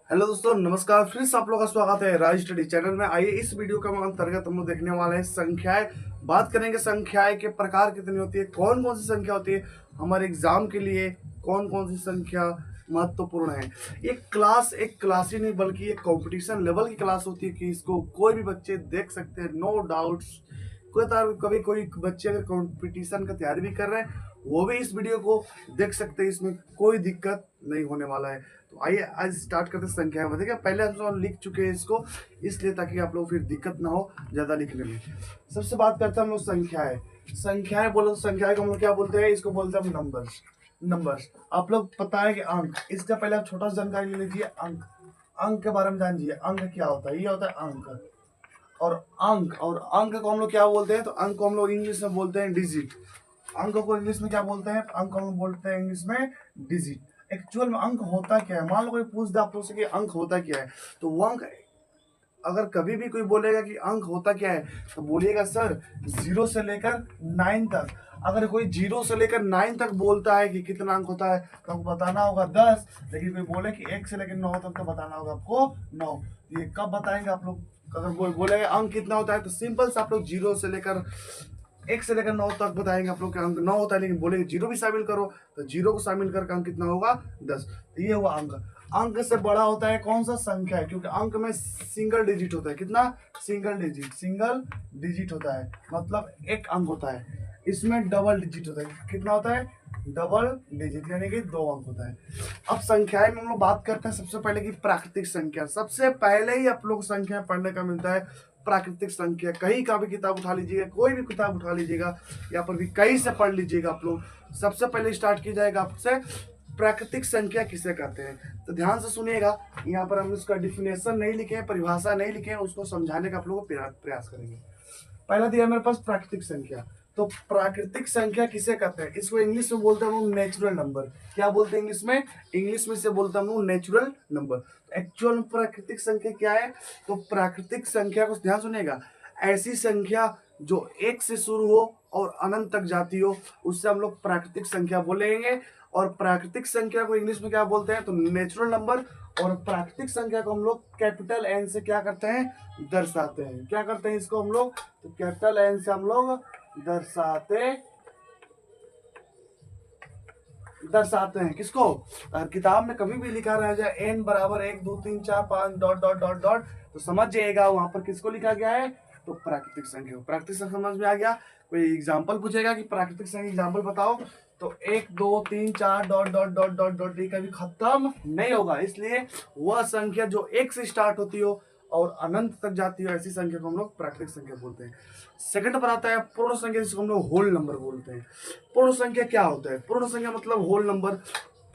Hello दोस्तों, नमस्कार। फिर से आप लोग का स्वागत है राज स्टडी चैनल में। आइए इस वीडियो का अंतर्गत हम लोग देखने वाले हैं संख्याएं। बात करेंगे संख्याएं के प्रकार कितनी होती है, कौन कौन सी संख्या होती है हमारे एग्जाम के लिए, कौन कौन सी संख्या महत्वपूर्ण है। एक क्लास ही नहीं बल्कि एक कंपटीशन लेवल की क्लास होती है कि इसको कोई भी बच्चे देख सकते हैं, नो डाउट्स। कभी कोई बच्चे अगर कंपटीशन का तैयारी भी कर रहे हैं वो भी इस वीडियो को देख सकते हैं, इसमें कोई दिक्कत नहीं होने वाला है। तो आइए आज स्टार्ट करते हैं संख्या में। देखिए पहले हम लोग लिख चुके हैं इसको, इसलिए ताकि आप लोग फिर दिक्कत ना हो ज़्यादा लिखने में। सबसे बात करते हैं हम लोग संख्याएं बोलो तो संख्याएं को हम लोग क्या बोलते हैं, इसको बोलते हैं हम नंबर्स। आप लोग पता है कि अंक, इसका पहले आप छोटा सा जानकारी ले लीजिए। अंक के बारे में जानिए। अंक क्या होता है, ये होता है अंक। और अंक को हम लोग क्या बोलते हैं, तो अंक को हम लोग इंग्लिश में बोलते हैं डिजिट। अंक को इंग्लिश में क्या बोलते हैं, अंक को हम बोलते हैं इंग्लिश में डिजिट। एक्चुअल में अंक होता क्या है, मान लो कोई पूछ दे आप लोग से कि अंक होता क्या है, तो वो अंक, अगर कभी भी कोई बोलेगा कि अंक होता क्या है तो बोलिएगा सर 0 से लेकर 9 तक। अगर कोई 0 से लेकर 9 तक बोलता है कि कितना अंक होता है तो आपको बताना होगा 10। लेकिन कोई बोले कि 1 से लेकर 9 तक तो बताना होगा आपको 9। ये कब बताएंगे आप लोग, अगर बोलेगा अंक कितना होता है तो सिंपल से आप लोग 0 से लेकर 1 से लेकर 9 तक बताएंगे आप लोग का अंक 9 होता है। लेकिन बोलेंगे 0 भी शामिल करो तो 0 को शामिल करके अंक कितना होगा 10। तो ये हुआ अंक। अंक से बड़ा होता है कौन सा, संख्या है, क्योंकि अंक में सिंगल डिजिट होता है। कितना, सिंगल डिजिट होता है, मतलब एक अंक होता है। इसमें डबल डिजिट होता है, कितना होता है, डबल डिजिट, यानी कि 2 अंक होता है। अब संख्याएं में हम लोग बात करते हैं सबसे पहले की प्राकृतिक संख्या। सबसे पहले ही आप लोग संख्या पढ़ने का मिलता है प्राकृतिक संख्या। कहीं का भी किताब उठा लीजिएगा, कोई भी किताब उठा लीजिएगा, या पर भी कहीं से पढ़ लीजिएगा आप लोग, सबसे पहले स्टार्ट की जाएगा आपसे प्राकृतिक संख्या किसे कहते हैं। तो ध्यान से सुनिएगा, यहाँ पर हम उसका डिफिनेशन नहीं लिखे हैं, परिभाषा नहीं लिखे हैं, उसको समझाने का आप लोग प्रयास करेंगे। पहला दिया मेरे पास प्राकृतिक संख्या। तो प्राकृतिक संख्या किसे कहते हैं, इसको इंग्लिश में बोलते हैं नेचुरल नंबर। क्या बोलते हैं इंग्लिश में से बोलता हूँ नेचुरल नंबर। एक्चुअल में प्राकृतिक संख्या क्या है, तो प्राकृतिक संख्या को ध्यान सुनिएगा, ऐसी संख्या जो 1 से शुरू हो और अनंत तक जाती हो उससे हम लोग प्राकृतिक संख्या बोलेंगे। और प्राकृतिक संख्या को इंग्लिश में क्या बोलते हैं, तो नेचुरल नंबर। और प्राकृतिक संख्या को हम लोग कैपिटल एन से क्या करते हैं, दर्शाते हैं। क्या करते हैं इसको हम लोग, तो कैपिटल एन से हम लोग दर्शाते हैं किसको। किताब में कभी भी लिखा रह जाए एन बराबर 1 2 3 4 5 डॉट डॉट डॉट डॉट, तो समझ जाइएगा वहां पर किसको लिखा गया है, तो प्राकृतिक संख्या। प्राकृतिक संख्या समझ में आ गया। कोई एग्जाम्पल पूछेगा कि प्राकृतिक संख्या एग्जाम्पल बताओ, तो 1 2 3 4 dot dot dot dot dot, ये कभी खत्म नहीं होगा। इसलिए वह संख्या जो 1 से स्टार्ट होती हो और अनंत तक जाती है ऐसी संख्या को हम लोग प्राकृतिक संख्या बोलते हैं। सेकंड पर आता है पूर्ण संख्या, जिसको हम लोग होल नंबर बोलते हैं। पूर्ण संख्या क्या होता है, पूर्ण संख्या मतलब होल नंबर।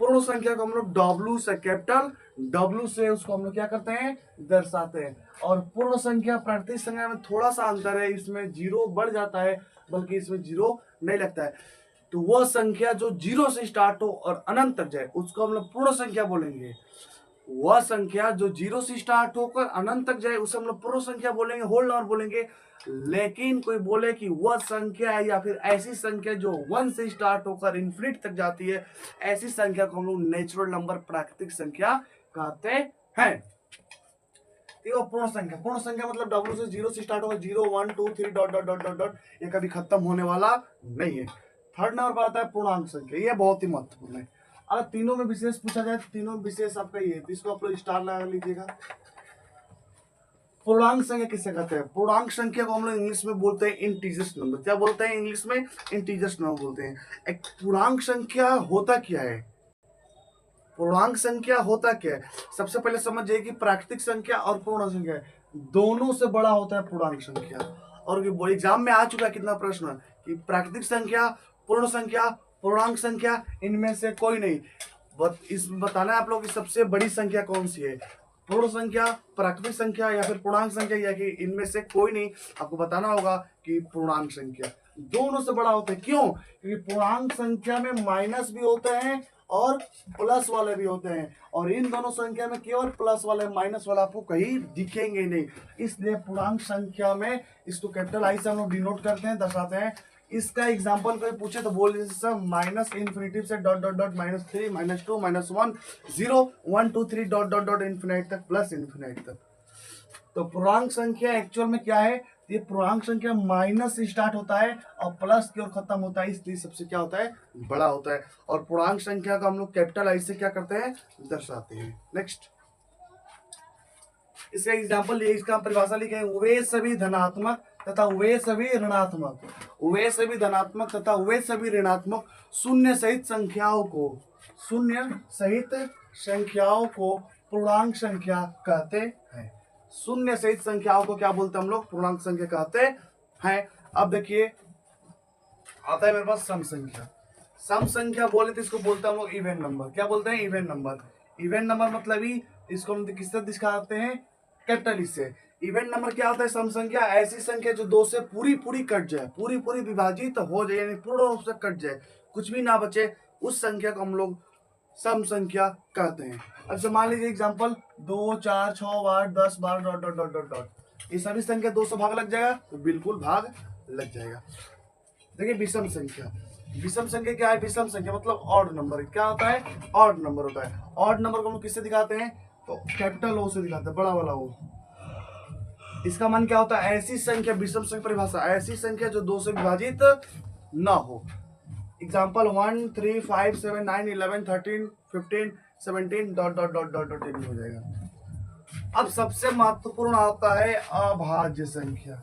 पूर्ण संख्या को हम लोग डब्ल्यू से, कैपिटल डब्ल्यू से उसको हम लोग क्या करते हैं, दर्शाते हैं। और पूर्ण संख्या प्राकृतिक संख्या में थोड़ा सा अंतर है, इसमें 0 बढ़ जाता है, बल्कि इसमें 0 नहीं लगता है। तो वह संख्या जो 0 से स्टार्ट हो और अनंत तक जाए उसको हम लोग पूर्ण संख्या बोलेंगे। वह संख्या जो 0 से स्टार्ट होकर अनंत तक जाए उसे हम लोग पूर्ण संख्या बोलेंगे, होल नंबर बोलेंगे। लेकिन कोई बोले कि वह संख्या है या फिर ऐसी संख्या जो 1 से स्टार्ट होकर इन्फिनिट तक जाती है, ऐसी संख्या को हम लोग नेचुरल नंबर, प्राकृतिक संख्या कहते हैं। देखो पूर्ण संख्या मतलब डब्ल्यू से 0 से स्टार्ट होगा, 0 1 2 3 dot dot dot dot dot, ये कभी खत्म होने वाला नहीं है। थर्ड नंबर पर आता है पूर्णांक संख्या, ये बहुत ही महत्वपूर्ण है। अगर तीनों में विशेष पूछा जाए तो तीनों में विशेष आपका ये है, तो इसको आप लोग स्टार लगा लीजिएगा। पूर्णांक संख्या किसे कहते हैं, पूर्णांक संख्या को हम लोग इंग्लिश में बोलते हैं इंटीजर्स नंबर। क्या बोलते हैं इंग्लिश में, इंटीजर्स नंबर बोलते हैं। एक पूर्णांक संख्या होता क्या है, पूर्णांक संख्या होता क्या है, सबसे पहले समझिए कि प्राकृतिक संख्या और पूर्ण संख्या दोनों से बड़ा होता है पूर्णांक संख्या। और वो एग्जाम में आ चुका है कितना प्रश्न कि प्राकृतिक संख्या, पूर्ण संख्या, पूर्णांक संख्या, इनमें से कोई नहीं। बताना है आप लोग की सबसे बड़ी संख्या कौन सी है, पूर्ण संख्या, प्राकृतिक संख्या या फिर पूर्णांक संख्या, या कि इनमें से कोई नहीं। आपको बताना होगा कि पूर्णांक संख्या दोनों से बड़ा होता है। क्यों, क्योंकि पूर्णांक संख्या में माइनस भी होते हैं और प्लस वाले भी होते हैं, और इन दोनों संख्या में केवल प्लस वाले, माइनस वाला आपको कहीं दिखेंगे नहीं। इसलिए पूर्णांक संख्या में इसको कैपिटल आई से हम लोग डिनोट करते हैं, दर्शाते हैं इसका एग्जांपल कोई पूछे तो बोल दीजिए सर माइनस इन्फिनिटी से dot dot dot -3 -2 -1 0 1 2 3 dot dot dot infinity तक प्लस इन्फिनिटी तक। तो पूर्णांक संख्या एक्चुअल में क्या है, ये पूर्णांक संख्या माइनस से स्टार्ट होता है और प्लस की ओर खत्म होता है, इसलिए सबसे क्या होता है, बड़ा होता है। और पूर्णांक संख्या को हम लोग कैपिटल आई से क्या करते हैं, दर्शाते हैं। नेक्स्ट इसका एग्जांपल, इसका परिभाषा लिखे हैं, वे सभी धनात्मक तथा वे सभी ऋणात्मक, वे सभी धनात्मक तथा वे सभी ऋणात्मक शून्य सहित संख्याओं को, शून्य सहित संख्याओं को पूर्णांक संख्या कहते हैं। शून्य सहित संख्याओं को क्या बोलते हैं हम लोग, पूर्णांक संख्या कहते हैं। अब देखिए आता है मेरे पास सम संख्या। सम संख्या बोले तो इसको बोलते हैं हम लोग इवन नंबर। क्या बोलते हैं, इवन नंबर। इवन नंबर मतलब ही इसको हम किससे दिखाते हैं, कैपिटल इससे। इवन नंबर क्या होता है, सम संख्या ऐसी संख्या जो दो से पूरी पूरी कट जाए, पूरी पूरी विभाजित हो जाए, यानी पूर्ण रूप से कट जाए, कुछ भी ना बचे, उस संख्या को हम लोग सम संख्या कहते हैं। अब मान लीजिए example 2 4 6 8 10 12 dot dot dot dot dot, ये सभी संख्या 2 से भाग लग जाएगा, तो बिल्कुल भाग लग जाएगा। देखिए विषम संख्या, विषम संख्या क्या है, विषम संख्या मतलब ऑड नंबर। क्या होता है, ऑड नंबर होता है। ऑड नंबर को हम किससे दिखाते हैं, तो कैपिटल ओ से दिखाते हैं, बड़ा वाला ओ। इसका मान क्या होता है, ऐसी संख्या, विषम संख्या परिभाषा, ऐसी संख्या जो 2 से विभाजित ना हो। Example 1 3 5 7 9 11 13 15 17 dot dot dot dot dot हो जाएगा। अब सबसे महत्वपूर्ण आता है अभाज्य संख्या।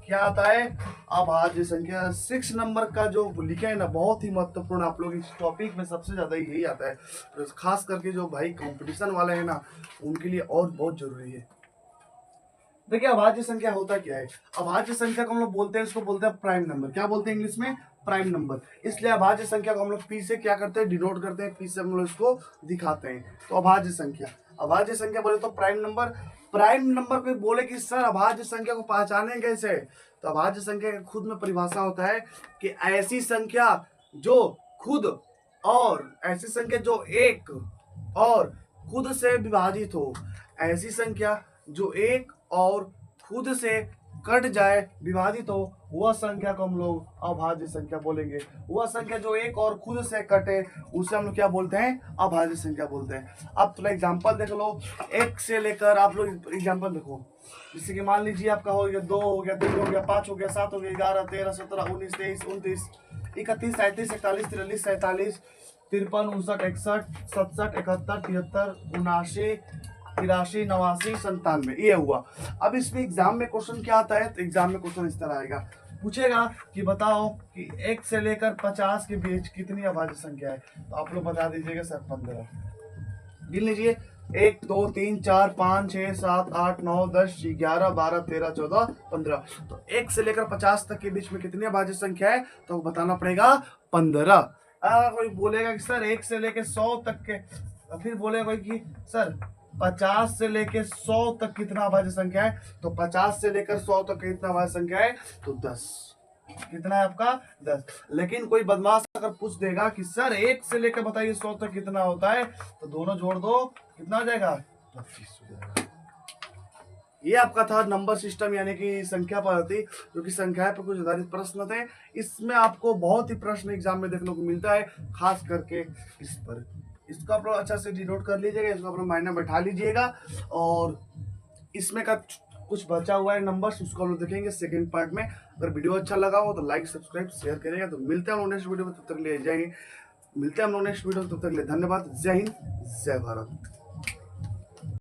क्या आता है, अभाज्य संख्या। 6 नंबर का जो लिखा है ना, बहुत ही महत्वपूर्ण, आप लोग इस टॉपिक में सबसे ज्यादा यही आता है, तो खास करके जो भाई कंपटीशन वाले हैं ना, उनके लिए और बहुत जरूरी है। देखिए अभाज्य संख्या होता क्या है, अभाज्य संख्या को हम लोग बोलते हैं, इसको बोलते हैं प्राइम नंबर। क्या बोलते हैं इंग्लिश में, प्राइम नंबर। इसलिए अभाज्य संख्या को हम लोग पी से क्या करते हैं, डिनोट करते हैं, पी से हम लोग इसको दिखाते हैं। तो अभाज्य संख्या, अभाज्य संख्या बोले तो प्राइम नंबर। प्राइम नंबर पे बोले कि सर अभाज्य संख्या को पहचाने कैसे, तो अभाज्य संख्या का खुद में परिभाषा होता है कि ऐसी संख्या जो खुद, और ऐसी संख्या जो एक और खुद से विभाजित हो, ऐसी संख्या जो एक और खुद से कट जाए, विभाजित हो, वह संख्या को हम लोग अभाज्य संख्या बोलेंगे। वह संख्या जो एक और खुद से कटे, उसे हम लोग क्या बोलते हैं, अभाज्य संख्या बोलते हैं। अब थोड़ा एग्जांपल देख लो, एक से लेकर आप लोग एग्जांपल देखो, जैसे कि मान लीजिए आपका हो गया 2 हो गया, 3 हो गया, 5 हो गया, 7 हो गया, 11 13 17 19 23 29 31 37 41 43 47 53 59 61 67 71 73 79 83 97 ये हुआ। अब इसमें एग्जाम में क्वेश्चन क्या आता है, तो एग्जाम में क्वेश्चन इस तरह आएगा, पूछेगा कि बताओ कि 1 से लेकर 50 के बीच कितनी अभाज्य संख्या है, तो आप लोग बता दीजिएगा सर 15। गिन लीजिए 1 2 3 4 5 6 7 8 9 10 11 12 13 14 15। तो 1 से लेकर 50 तक के बीच में कितनी अभाज्य संख्या है, तो बताना पड़ेगा 15। कोई बोलेगा कि सर 1 से लेकर 100 तक के, फिर बोलेगा कोई कि सर 50 से लेकर 100 तक कितना अभाज्य संख्या है, तो 50 से लेकर 100 तक कितना अभाज्य संख्या है, तो 10। कितना है आपका, 10। लेकिन कोई बदमाश अगर पूछ देगा कि सर 1 से लेकर बताइए 100 तक कितना होता है, तो दोनों जोड़ दो, कितना हो जाएगा, 25 हो जाएगा। ये आपका था नंबर सिस्टम, यानी कि संख्या पद्धति, जो कि संख्या पर कुछ आधारित प्रश्न थे। इसमें आपको बहुत ही प्रश्न एग्जाम में देखने को मिलता है, खास करके इस पर। इसको आप लोग अच्छा से डिनोट कर लीजिएगा, इसको आप लोग माइंड में बैठा लीजिएगा। और इसमें का कुछ बचा हुआ है नंबर्स, उसको हम लोग देखेंगे सेकंड पार्ट में। अगर वीडियो अच्छा लगा हो तो लाइक सब्सक्राइब शेयर करेगा। तो मिलते हैं हम लोग नेक्स्ट वीडियो में, तब तक के लिए जय हिंद। मिलते हैं हम लोग नेक्स्ट वीडियो में, तब तक के लिए धन्यवाद। जय हिंद, जय भारत।